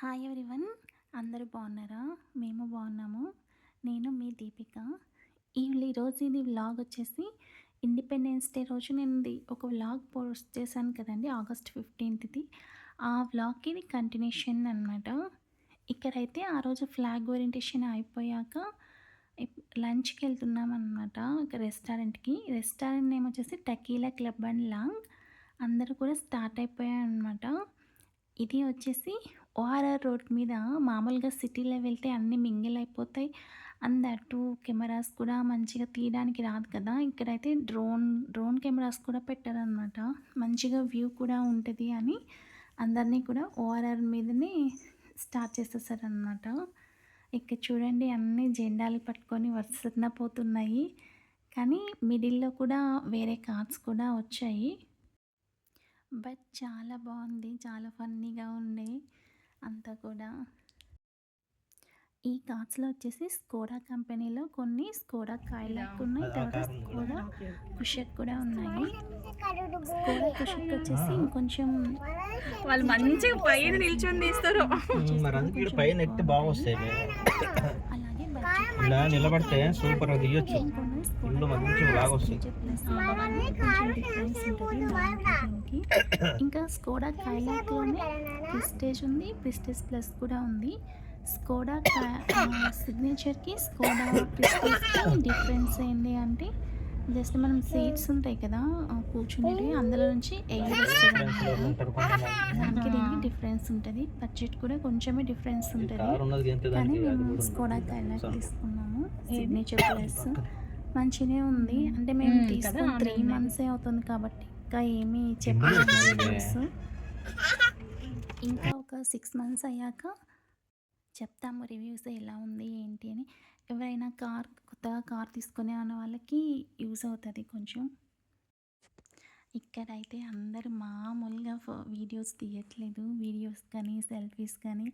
Hi everyone, అందరూ బాగున్నారా? మేము బాగున్నాము. నేను మీ దీపిక. ఈరోజు ఇది వ్లాగ్ వచ్చేసి ఇండిపెండెన్స్ డే రోజు నేను ఒక వ్లాగ్ పోస్ట్ చేశాను కదండి, ఆగస్ట్ 15థ్ది. ఆ వ్లాగ్కి ఇది కంటిన్యూషన్ అనమాట. ఇక్కడైతే ఆ రోజు ఫ్లాగ్ ఓరియంటేషన్ అయిపోయాక లంచ్కి వెళ్తున్నాం అనమాట. ఒక రెస్టారెంట్కి. రెస్టారెంట్ నేమ్ వచ్చేసి టకీలా క్లబ్ అండ్ లాంగ్. అందరూ కూడా స్టార్ట్ అయిపోయాయన్నమాట. ఇది వచ్చేసి ఓఆర్ఆర్ రోడ్ మీద. మామూలుగా సిటీలో వెళ్తే అన్నీ మింగిల్ అయిపోతాయి. అండ్ అటు కెమెరాస్ కూడా మంచిగా తీయడానికి రాదు కదా. ఇక్కడైతే డ్రోన్ కెమెరాస్ కూడా పెట్టారనమాట. మంచిగా వ్యూ కూడా ఉంటుంది అని అందరినీ కూడా ఓఆర్ఆర్ మీదనే స్టార్ట్ చేసేసారనమాట. ఇక్కడ చూడండి, అన్ని జెండాలు పట్టుకొని వరుసన పోతున్నాయి. కానీ మిడిల్‌లో కూడా వేరే కార్స్ కూడా వచ్చాయి. బట్ చాలా బాగుంది. చాలా ఫన్నీగా ఉండే అంతా కూడా. ఈ కార్స్‌లో వచ్చేసి స్కోడా కంపెనీలో కొన్ని స్కోడా కైలాక్ ఉన్నాయి. తర్వాత స్కోడా కుషక్ కూడా ఉన్నాయి. స్కోడా కుషక్ వచ్చేసి ఇంకొంచెం వాళ్ళు మంచిగా పైన నిల్చొని తీస్తారు. మరి అందుకే ఇక్కడ పైన ఎక్కితే బాగా వస్తాయి. అలాగే ఇలా నిలబడితే సూపర్ గా తీయొచ్చు. ఇల్లు మంచిగా బాగా వస్తాయి. డిఫరెన్స్ ఉంటుంది దానికి. ఇంకా స్కోడా కైలాక్లోనే ప్రెస్టేజ్ ఉంది, ప్రెస్టేజ్ ప్లస్ కూడా ఉంది. స్కోడా సిగ్నేచర్కి స్కోడా ప్రెస్టేజ్కి డిఫరెన్స్ ఏంటి అంటే, జస్ట్ మనం సీట్స్ ఉంటాయి కదా కూర్చునేవి, అందులో నుంచి ఎయిర్ వస్తుంది అనమాట. దానికి దీనికి డిఫరెన్స్ ఉంటుంది. బడ్జెట్ కూడా కొంచెమే డిఫరెన్స్ ఉంటుంది. కానీ మేము స్కోడా కైలాక్ తీసుకున్నాము, సిగ్నేచర్ ప్లస్. మంచిగా ఉంది. అంటే మేము తీసుకుని 3 months అవుతుంది కాబట్టి ఇంకా ఏమీ చెప్పలేదు. ఇంకా ఒక 6 months అయ్యాక చెప్తాము రివ్యూస్ ఎలా ఉంది ఏంటి అని. ఎవరైనా కొత్తగా కార్ తీసుకునే అన్న వాళ్ళకి యూజ్ అవుతుంది కొంచెం. ఇక్కడైతే అందరూ మామూలుగా వీడియోస్ తీయట్లేదు. వీడియోస్ కానీ సెల్ఫీస్ కానీ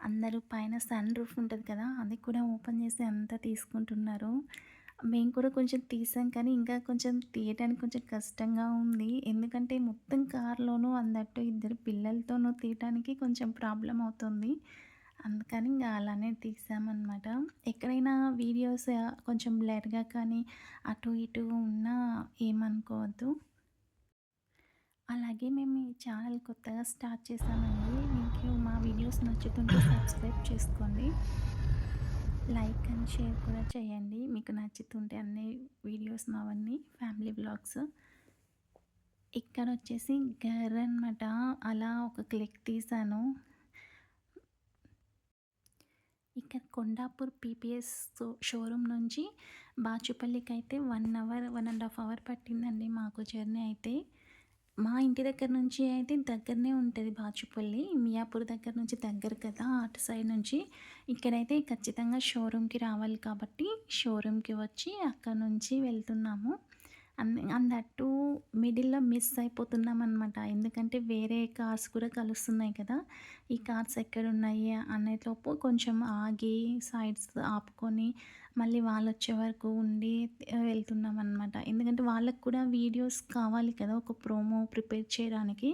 అందరూ పైన సన్ రూఫ్ ఉంటుంది కదా, అది కూడా ఓపెన్ చేసి అంతా తీసుకుంటున్నారు. మేము కూడా కొంచెం తీసాం కానీ ఇంకా కొంచెం తీయడానికి కొంచెం కష్టంగా ఉంది. ఎందుకంటే మొత్తం కార్లోనూ అందట్టు ఇద్దరు పిల్లలతోనూ తీయడానికి కొంచెం ప్రాబ్లం అవుతుంది. అందుకని ఇంకా అలానే తీసామన్నమాట. ఎక్కడైనా వీడియోస్ కొంచెం బ్లర్గా కానీ అటు ఇటు ఉన్నా ఏమనుకోవద్దు. అలాగే మేము ఈ ఛానల్ కొత్తగా స్టార్ట్ చేసామండి. మీకు మా వీడియోస్ నచ్చుతుంటే సబ్స్క్రైబ్ చేసుకోండి. లైక్ అండ్ షేర్ కూడా చేయండి మీకు నచ్చుతుంటే అన్ని వీడియోస్ మావన్నీ ఫ్యామిలీ వ్లాగ్స్. ఇక్కడ వచ్చేసి గర్ అనమాట. అలా ఒక క్లిక్ తీసాను. ఇక్కడ కొండాపూర్ పీపీఎస్ షోరూమ్ నుంచి బాచుపల్లికి అయితే 1 hour 1.5 hour పట్టిందండి మాకు జర్నీ అయితే. మా ఇంటి దగ్గర నుంచి అయితే దగ్గరనే ఉంటుంది బాచుపల్లి. మియాపూర్ దగ్గర నుంచి దగ్గర కదా అటు సైడ్ నుంచి. ఇక్కడైతే ఖచ్చితంగా షోరూమ్కి రావాలి కాబట్టి షోరూమ్కి వచ్చి అక్కడ నుంచి వెళ్తున్నాము. అటు మిడిల్లో మిస్ అయిపోతున్నాం అనమాట. ఎందుకంటే వేరే కార్స్ కూడా కలుస్తున్నాయి కదా, ఈ కార్స్ ఎక్కడున్నాయి అనేలోపు కొంచెం ఆగి సైడ్స్ ఆపుకొని మళ్ళీ వాళ్ళు వచ్చే వరకు ఉండి వెళ్తున్నాం అనమాట. ఎందుకంటే వాళ్ళకు కూడా వీడియోస్ కావాలి కదా, ఒక ప్రోమో ప్రిపేర్ చేయడానికి.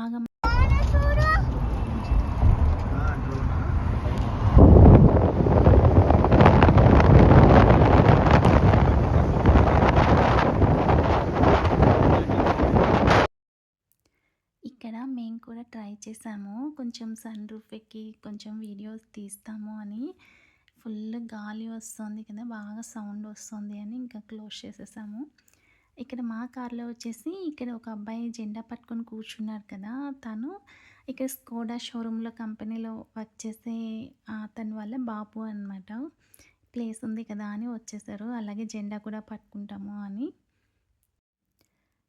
ఆగ ఇక్కడ మేము కూడా ట్రై చేసాము కొంచెం సన్ రూఫ్ ఎక్కి కొంచెం వీడియోస్ తీస్తాము అని. ఫుల్ గాలి వస్తుంది కదా, బాగా సౌండ్ వస్తుంది అని ఇంకా క్లోజ్ చేసేసాము. ఇక్కడ మా కార్లో వచ్చేసి ఇక్కడ ఒక అబ్బాయి జెండా పట్టుకొని కూర్చున్నారు కదా, తను ఇక్కడ స్కోడా షోరూంలో కంపెనీలో వర్క్ చేసే అతని వల్ల బాబు అనమాట. ప్లేస్ ఉంది కదా అని వచ్చేసారు. అలాగే జెండా కూడా పట్టుకుంటాము అని.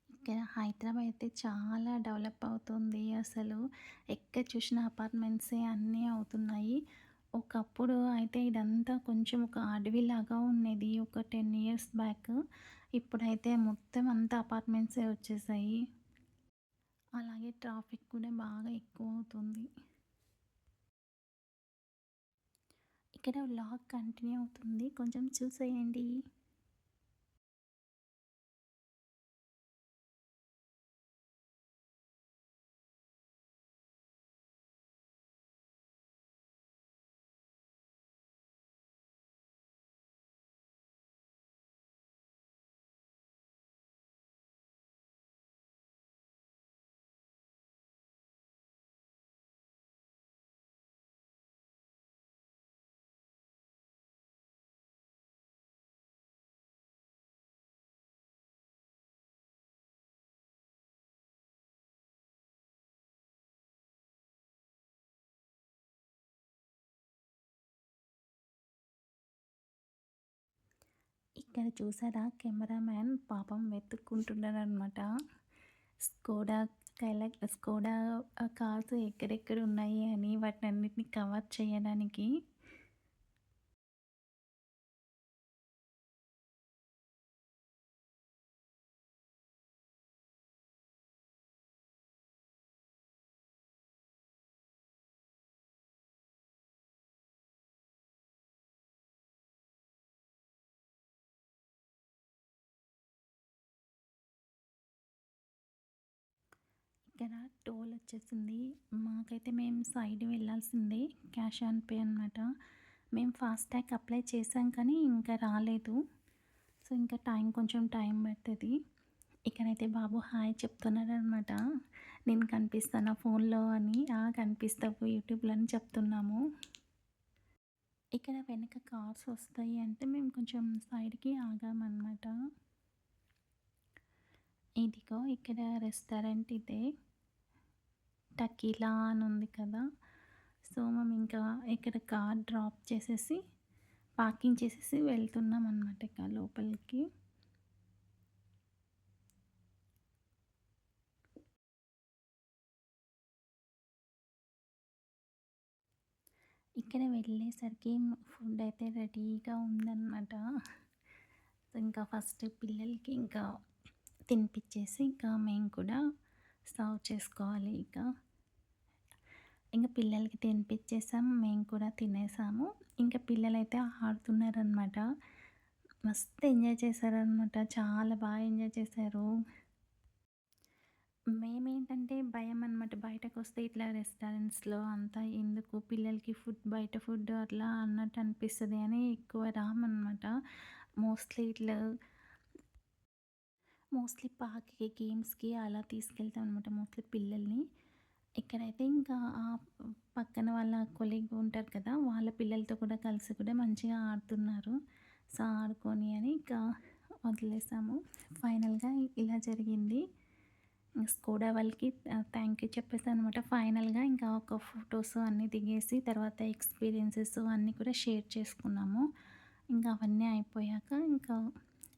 ఇక్కడ హైదరాబాద్ అయితే చాలా డెవలప్ అవుతుంది. అసలు ఎక్కడ చూసిన అపార్ట్మెంట్సే అన్నీ అవుతున్నాయి. ఒకప్పుడు అయితే ఇదంతా కొంచెం ఒక అడవిలాగా ఉండేది ఒక 10 years బ్యాక్. ఇప్పుడైతే మొత్తం అంతా అపార్ట్మెంట్సే వచ్చేసాయి. అలాగే ట్రాఫిక్ కూడా బాగా ఎక్కువ అవుతుంది. ఇక్కడ వ్లాగ్ కంటిన్యూ అవుతుంది, కొంచెం చూసేయండి. ఇక్కడ చూసారా కెమెరామ్యాన్ పాపం వెతుక్కుంటున్నారనమాట. స్కోడా స్కోడా కార్స్ ఎక్కడెక్కడ ఉన్నాయి అని వాటినన్నిటిని కవర్ చేయడానికి. ఇక్కడ టోల్ వచ్చేసింది. మాకైతే మేము సైడ్ వెళ్ళాల్సిందే. క్యాష్ ఆన్ పే అనమాట. మేము ఫాస్టాగ్ అప్లై చేసాం కానీ ఇంకా రాలేదు. సో, ఇంకా కొంచెం టైం పడతది. ఇక్కడైతే బాబు హాయ్ చెప్తున్నాడనమాట. నేను కనిపిస్తానా ఫోన్‌లో అని. ఆ! కనిపిస్తావు యూట్యూబ్‌లో అని చెప్తున్నాము. ఇక్కడ వెనక కార్స్ వస్తాయి అంటే మేము కొంచెం సైడ్‌కి ఆగామనమాట. ఇదిగో ఇక్కడ రెస్టారెంట్ ఇదే. టకీలా అని ఉంది కదా! సో, మేము ఇంకా ఇక్కడ కార్ డ్రాప్ చేసేసి, పార్కింగ్ చేసేసి వెళ్తున్నామనమాట ఇక లోపలికి. ఇక్కడ వెళ్ళేసరికి ఫుడ్ అయితే రెడీగా ఉందనమాట. ఇంకా ఫస్ట్ పిల్లలకి ఇంకా తినిపిచ్చేసి, ఇంకా మేము కూడా సర్వ్ చేసుకోవాలి ఇక. ఇంక పిల్లలకి తినిపిచ్చేసాం. మేము కూడా తినేసాము. ఇంకా పిల్లలైతే ఆడుతున్నారనమాట. మస్తు ఎంజాయ్ చేశారనమాట. చాలా బాగా ఎంజాయ్ చేశారు. మేమేంటంటే భయమనమాట. బయటకొస్తే ఇట్లా రెస్టారెంట్స్‌లో అంతా ఎందుకు పిల్లలకి బయట ఫుడ్ అట్లా అన్నట్టు అనిపిస్తది అని ఎక్కువ రామనమాట. మోస్ట్‌లీ మోస్ట్‌లీ పార్క్‌కి, గేమ్స్‌కి అలా తీసుకెళ్తామనమాట మోస్ట్‌లీ పిల్లల్ని. ఇక్కడైతే ఇంకా పక్కన వాళ్ళ కొలీగ్ ఉంటారు కదా! వాళ్ళ పిల్లలతో కూడా కలిసి కూడా మంచిగా ఆడుతున్నారు. సో, ఆడుకొని అని ఇంకా వదిలేసాము. ఫైనల్‌గా ఇలా జరిగింది. స్కోడా వాళ్ళకి థ్యాంక్ యూ చెప్పేసాననమాట. ఫైనల్‌గా ఇంకా ఒక ఫోటోస్ అన్నీ దిగేసి తర్వాత ఎక్స్‌పీరియన్సెస్ అన్నీ కూడా షేర్ చేసుకున్నాము. ఇంకా అవన్నీ అయిపోయాక ఇంకా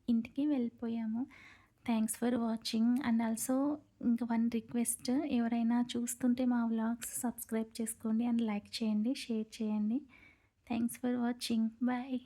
ఇంటికి వెళ్ళిపోయాము. Thanks for watching and also ఇంకా వన్ రిక్వెస్ట్, ఎవరైనా చూస్తుంటే మా వ్లాగ్స్ సబ్స్క్రైబ్ చేసుకోండి అండ్ లైక్ చేయండి, షేర్ చేయండి. Thanks for watching. బాయ్.